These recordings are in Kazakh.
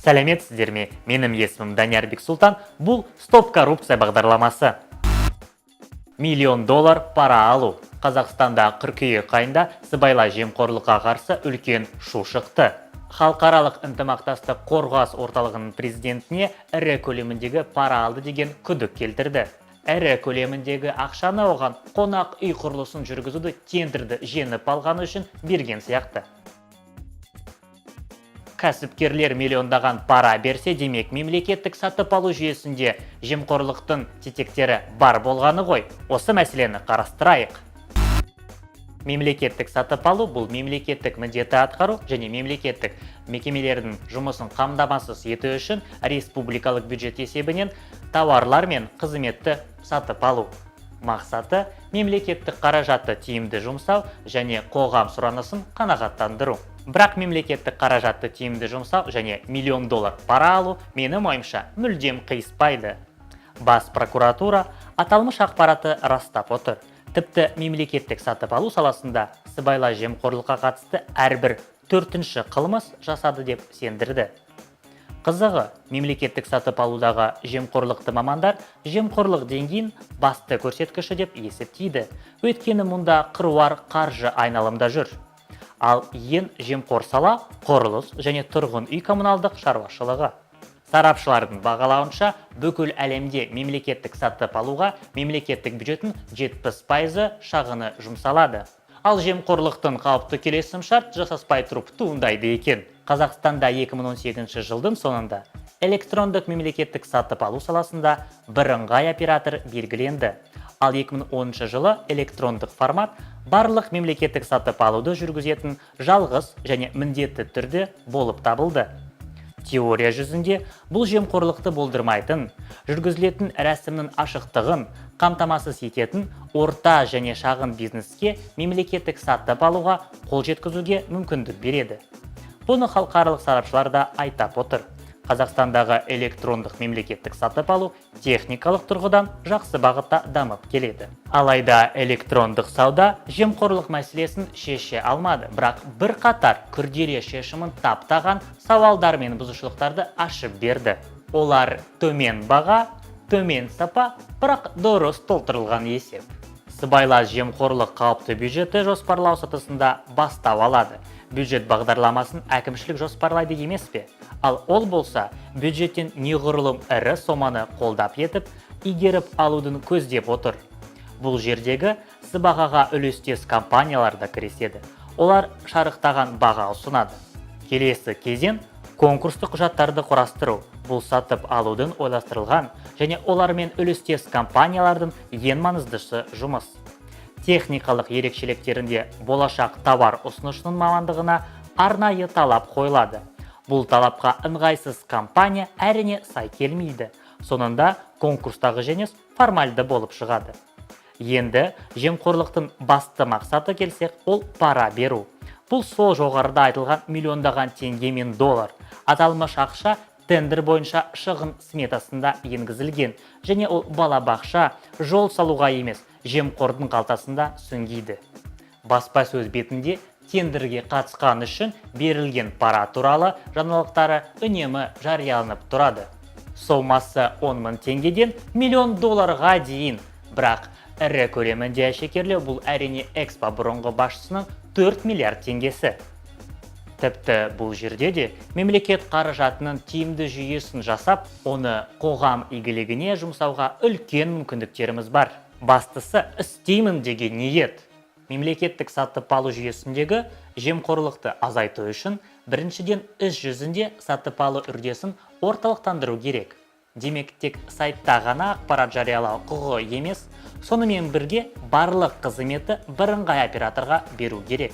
Сәлеметсіздер ме? Менің есімім Данияр Бексұлтан. Бұл Стоп коррупция бағдарламасы. $1 000 000 пара алу. Қазақстанда қыркүйек айында сыбайлас жемқорлыққа қарсы үлкен шу шықты. Халықаралық ынтымақтастық қорғас орталығының президентіне ірі көлеміндегі пара алды деген күдік келтірді. Ірі көлеміндегі ақшаны оған қонақ үй құрылысын жүргізуді тендерді жеңіп алғаны үшін берген сияқты. Кәсіпкерлер миллиондаған пара берсе, демек мемлекеттік сатып алу жүйесінде жемқорлықтың тетектері бар болғаны ғой. Осы мәселені қарастырайық. Мемлекеттік сатып алу бұл мемлекеттік міндетті атқару және мемлекеттік мекемелердің жұмысын қамтамасыз ету үшін республикалық бюджет есебінен тауарлар мен қызметті сатып алу. Мақсаты мемлекеттік қаражатты тиімді жұмсау және қоғам сұранысын қанағаттандыру. Бірақ мемлекеттік қаражатты тиімді жұмсау және $1 000 000 пара алу менің ойымша мүлдем қиыспайды. Бас прокуратура аталмыш ақпараты растап отыр. Тіпті мемлекеттік сатып алу саласында сыбайлас жемқорлыққа қатысты әрбір 4-ші қылмыс жасады деп сендірді. Қызығы, мемлекеттік сатып алудағы жемқорлықты мамандар жемқорлық деңгейін басты көрсеткіші деп есептейді. Өйткені мұнда қыруар қаржы айналымда жүр. Ал ең жемқор сала құрылыс және тұрғын үй коммуналдық шаруашылығы. Сарапшылардың бағалауынша бүкіл әлемде мемлекеттік сатып алуға мемлекеттік бюджеттің 70% шағыны жұмсалады. Ал жемқорлықтың қауіпті келісімшарт жасаспай тұрып туындайды екен. Қазақстанда 2018 жылдың соңында электрондық мемлекеттік сатып алу саласында бірыңғай оператор белгіленді. Ал 2010 жылы электрондық формат барлық мемлекеттік сатып алуды жүргізетін жалғыз және міндетті түрде болып табылды. Теория жүзінде бұл жемқорлықты болдырмайтын, жүргізілетін рәсімнің ашықтығын қамтамасыз ететін орта және шағын бизнеске мемлекеттік сатып алуға қол жеткізуге мүмкіндік береді. Бұны халықаралық сарапшылар да айтап отыр. Қазақстандағы электрондық мемлекеттік сатып алу техникалық тұрғыдан жақсы бағытта дамып келеді. Алайда электрондық сауда жемқорлық мәселесін шеше алмады, бірақ бір қатар күрделі шешімін таптаған сауалдар мен бұзушылықтарды ашып берді. Олар төмен баға, төмен сапа, бірақ дұрыс толтырылған есеп. Сыбайлас жемқорлық қауіпті бюджетті жоспарлау сатысында бастау алады. Бюджет бағдарламасын әкімшілік жоспарлайды емес пе? Ал ол болса, бюджеттен неғұрлым ірі соманы қолдап етіп, игеріп алудың көздеп отыр. Бұл жердегі сыбағаға үлестес компаниялар да кіреседі. Олар шарықтаған баға ұсынады. Келесі кезең конкурстық құжаттарды құрастыру. Бұл сатып алудың ойластырылған және олармен үлестес компаниялардың ең маңыздысы жұмыс. Техникалық ерекшеліктерінде болашақ тауар ұсынышының мамандығына арнайы талап қойылады. Бұл талапқа ыңғайсыз компания әрине сай келмейді. Сонында конкурстағы жеңіс формальды болып шығады. Енді жемқорлықтың басты мақсаты келсек, ол пара беру. Бұл сол жоғарыда айтылған миллиондаған теңге мен доллар. Аталмыш ақша тендер бойынша шығын сметасында енгізілген және ол балабақша, жол салуға емес, жемқордың қалтасында сүңгиді. Баспасөз бетінде тендерге қатысқан үшін берілген пара туралы жаңалықтары үнемі жарияланып тұрады. Сомасы 10 000 теңгеден $1 000 000 дейін. Бірақ ірі көлемінде әшекерлеу бұл әрине Экспо бұрынғы басшысының 4 миллиард теңгесі. Тіпті бұл жерде де мемлекет қаражатының тиімді жүйесін жасап, оны қоғам игілігіне жұмсауға үлкен мүмкіндіктеріміз бар. Бастысы істеймін деген ниет. Мемлекеттік сатып алу жүйесіндегі жемқорлықты азайту үшін біріншіден іс жүзінде сатып алу үрдесін орталықтандыру керек. Демек, тек сайтта ғана ақпарат жариялау құқығы емес, сонымен бірге барлық қызметті бірыңғай операторға беру керек.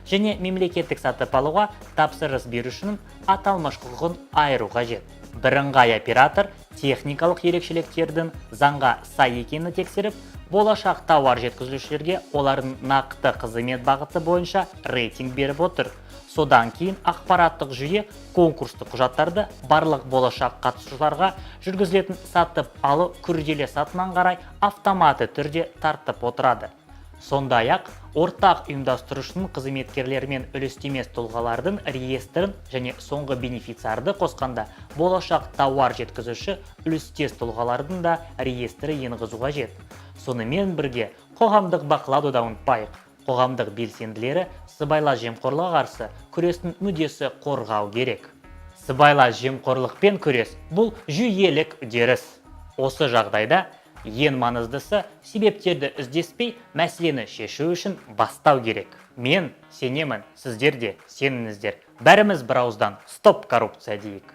Және мемлекеттік сатып алуға тапсырыс берушінің аталмыш құқығын айыру қажет. Бірыңғай оператор техникалық ерекшеліктердің заңға сай екенін тексеріп, болашақ тауар жеткізушілерге олардың нақты қызмет бағыты бойынша рейтинг беріп отыр. Содан кейін ақпараттық жүйе конкурстық құжаттарды барлық болашақ қатысушыларға жүргізілетін сатып алу күрделі сатынан қарай автоматты түрде тартып отырады. Сондай-ақ ортақ ұйымдастырушының қызметкерлері мен үлестемес тұлғалардың реестрін және соңғы бенефициарды қосқанда болашақ тауар жеткізуші үлестес тұлғалардың да реестрі енгізу қажет. Сонымен бірге қоғамдық бақылауды да ұмытпайық. Қоғамдық белсенділері сыбайлас жемқорлыққа қарсы күрестің мүддесі қорғау керек. Сыбайлас жемқорлықпен күрес бұл жүйелік үдеріс. Осы жағдайда ең маңыздысы себептерді іздеспей мәселені шешу үшін бастау керек. Мен сенемін, сіздер де сеніңіздер. Бәріміз бір ауыздан стоп коррупция дейік.